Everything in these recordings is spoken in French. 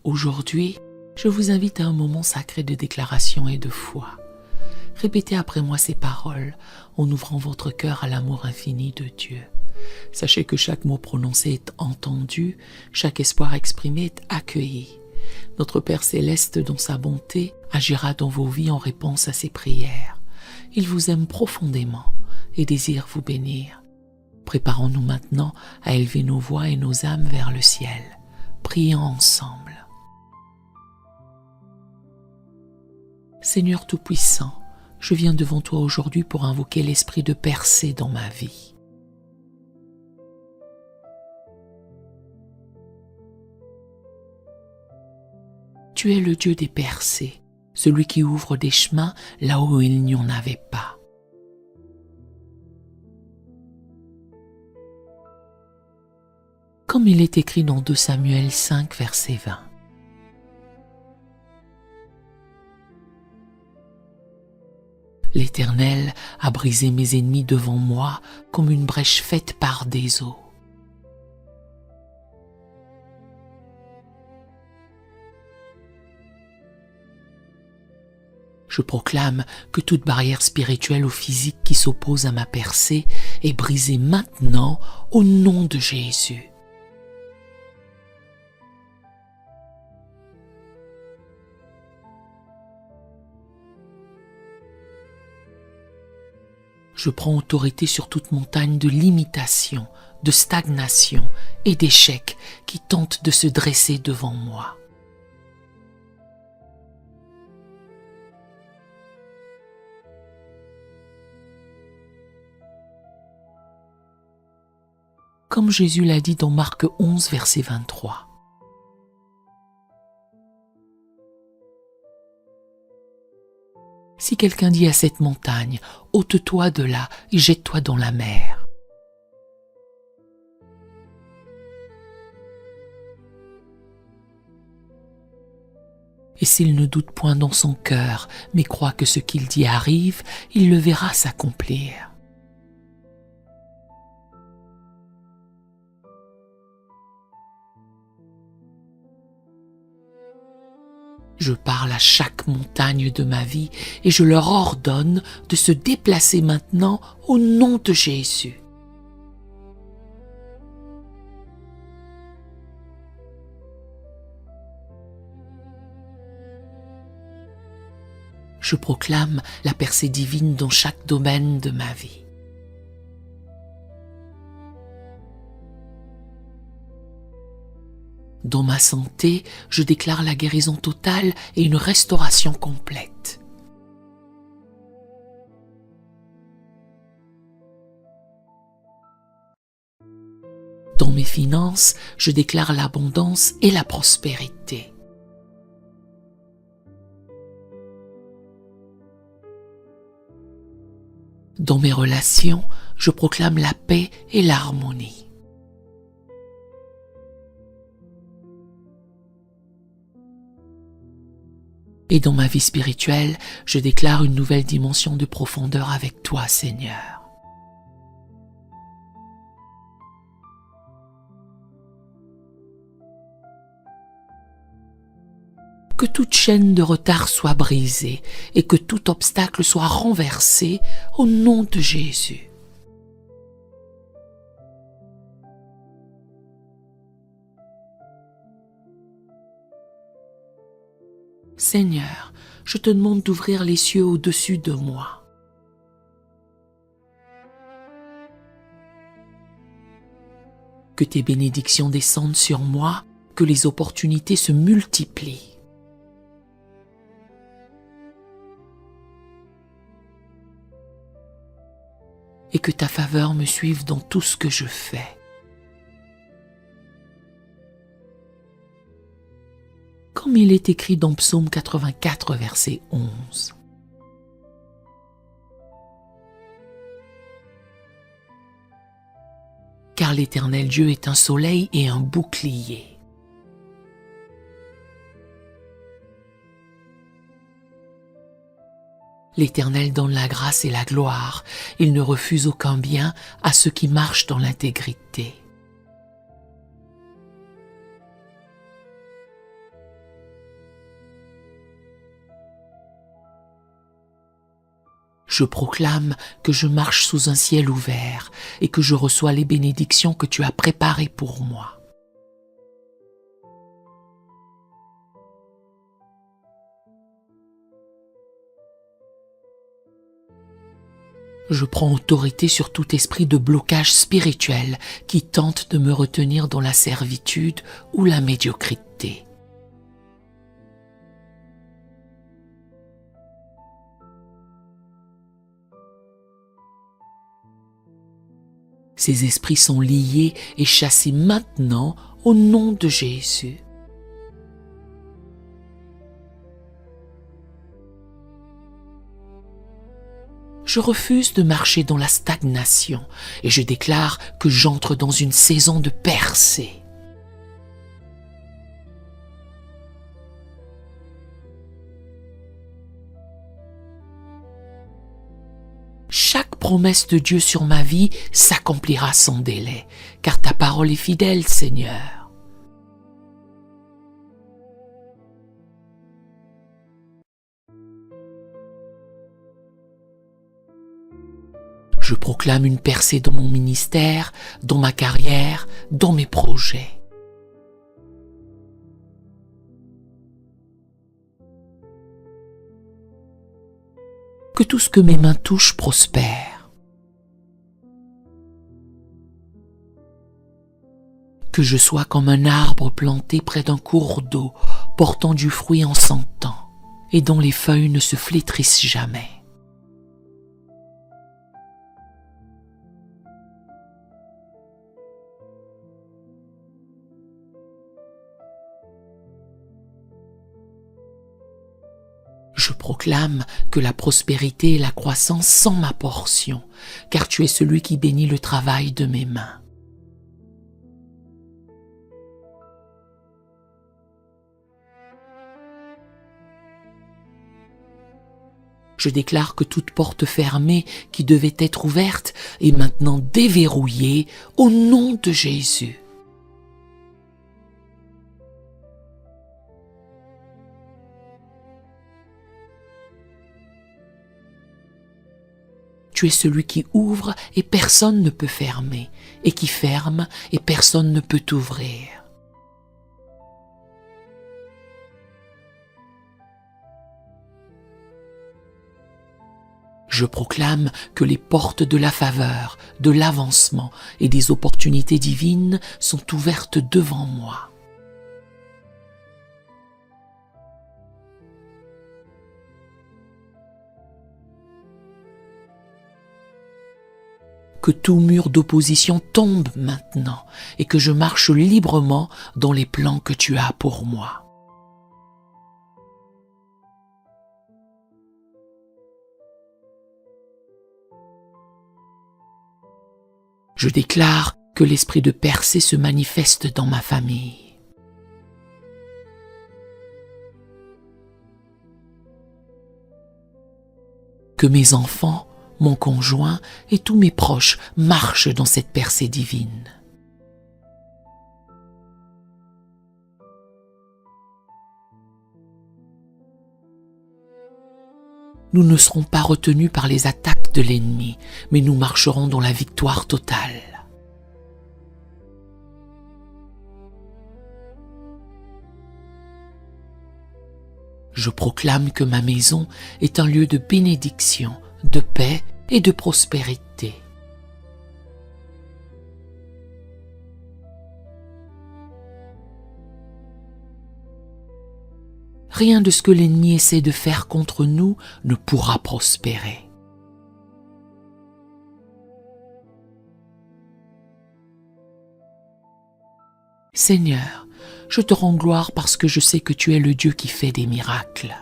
Aujourd'hui, je vous invite à un moment sacré de déclaration et de foi. Répétez après moi ces paroles en ouvrant votre cœur à l'amour infini de Dieu. Sachez que chaque mot prononcé est entendu, chaque espoir exprimé est accueilli. Notre Père céleste, dans sa bonté, agira dans vos vies en réponse à ses prières. Il vous aime profondément et désire vous bénir. Préparons-nous maintenant à élever nos voix et nos âmes vers le ciel. Prions ensemble. Seigneur Tout-Puissant, je viens devant toi aujourd'hui pour invoquer l'esprit de percée dans ma vie. Tu es le Dieu des percées, celui qui ouvre des chemins là où il n'y en avait pas. Comme il est écrit dans 2 Samuel 5, verset 20. L'Éternel a brisé mes ennemis devant moi comme une brèche faite par des eaux. Je proclame que toute barrière spirituelle ou physique qui s'oppose à ma percée est brisée maintenant au nom de Jésus. Je prends autorité sur toute montagne de limitation, de stagnation et d'échec qui tentent de se dresser devant moi. Comme Jésus l'a dit dans Marc 11, verset 23. Si quelqu'un dit à cette montagne, ôte-toi de là et jette-toi dans la mer. Et s'il ne doute point dans son cœur, mais croit que ce qu'il dit arrive, il le verra s'accomplir. Je parle à chaque montagne de ma vie et je leur ordonne de se déplacer maintenant au nom de Jésus. Je proclame la percée divine dans chaque domaine de ma vie. Dans ma santé, je déclare la guérison totale et une restauration complète. Dans mes finances, je déclare l'abondance et la prospérité. Dans mes relations, je proclame la paix et l'harmonie. Et dans ma vie spirituelle, je déclare une nouvelle dimension de profondeur avec toi, Seigneur. Que toute chaîne de retard soit brisée et que tout obstacle soit renversé au nom de Jésus. Seigneur, je te demande d'ouvrir les cieux au-dessus de moi. Que tes bénédictions descendent sur moi, que les opportunités se multiplient. Et que ta faveur me suive dans tout ce que je fais. Comme il est écrit dans Psaume 84, verset 11. Car l'Éternel Dieu est un soleil et un bouclier. L'Éternel donne la grâce et la gloire. Il ne refuse aucun bien à ceux qui marchent dans l'intégrité. Je proclame que je marche sous un ciel ouvert et que je reçois les bénédictions que tu as préparées pour moi. Je prends autorité sur tout esprit de blocage spirituel qui tente de me retenir dans la servitude ou la médiocrité. Ces esprits sont liés et chassés maintenant au nom de Jésus. Je refuse de marcher dans la stagnation et je déclare que j'entre dans une saison de percée. Chaque promesse de Dieu sur ma vie s'accomplira sans délai, car ta parole est fidèle, Seigneur. Je proclame une percée dans mon ministère, dans ma carrière, dans mes projets. Que tout ce que mes mains touchent prospère. Que je sois comme un arbre planté près d'un cours d'eau, portant du fruit en son temps, et dont les feuilles ne se flétrissent jamais. Je proclame que la prospérité et la croissance sont ma portion, car tu es celui qui bénit le travail de mes mains. Je déclare que toute porte fermée qui devait être ouverte est maintenant déverrouillée au nom de Jésus. Tu es celui qui ouvre et personne ne peut fermer, et qui ferme et personne ne peut ouvrir. Je proclame que les portes de la faveur, de l'avancement et des opportunités divines sont ouvertes devant moi. Que tout mur d'opposition tombe maintenant et que je marche librement dans les plans que tu as pour moi. Je déclare que l'esprit de percée se manifeste dans ma famille. Que mes enfants, mon conjoint et tous mes proches marchent dans cette percée divine. Nous ne serons pas retenus par les attaques de l'ennemi, mais nous marcherons dans la victoire totale. Je proclame que ma maison est un lieu de bénédiction, de paix et de prospérité. Rien de ce que l'ennemi essaie de faire contre nous ne pourra prospérer. Seigneur, je te rends gloire parce que je sais que tu es le Dieu qui fait des miracles.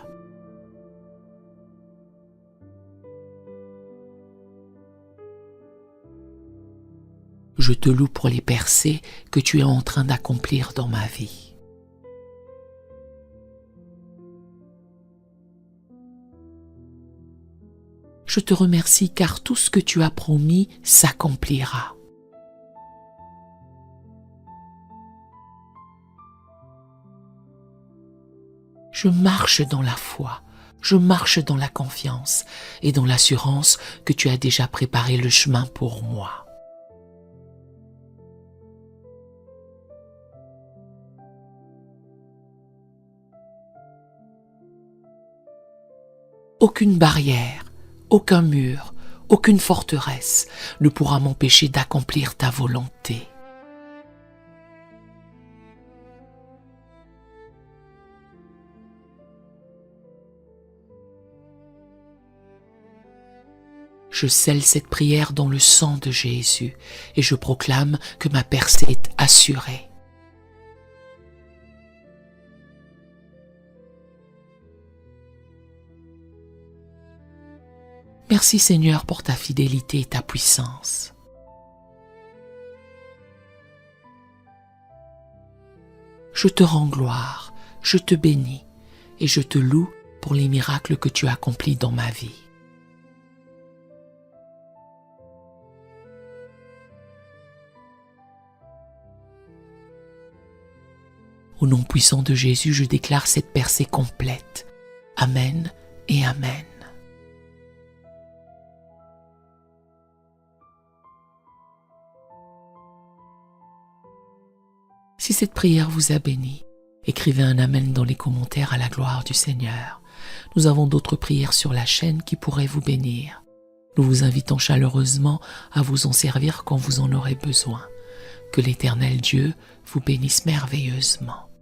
Je te loue pour les percées que tu es en train d'accomplir dans ma vie. Je te remercie car tout ce que tu as promis s'accomplira. Je marche dans la foi, Je marche dans la confiance et dans l'assurance que tu as déjà préparé le chemin pour moi. Aucune barrière, aucun mur, aucune forteresse ne pourra m'empêcher d'accomplir ta volonté. Je scelle cette prière dans le sang de Jésus et je proclame que ma percée est assurée. Merci Seigneur pour ta fidélité et ta puissance. Je te rends gloire, je te bénis et je te loue pour les miracles que tu accomplis dans ma vie. Au nom puissant de Jésus, je déclare cette percée complète. Amen et Amen. Si cette prière vous a béni, écrivez un Amen dans les commentaires à la gloire du Seigneur. Nous avons d'autres prières sur la chaîne qui pourraient vous bénir. Nous vous invitons chaleureusement à vous en servir quand vous en aurez besoin. Que l'Éternel Dieu vous bénisse merveilleusement.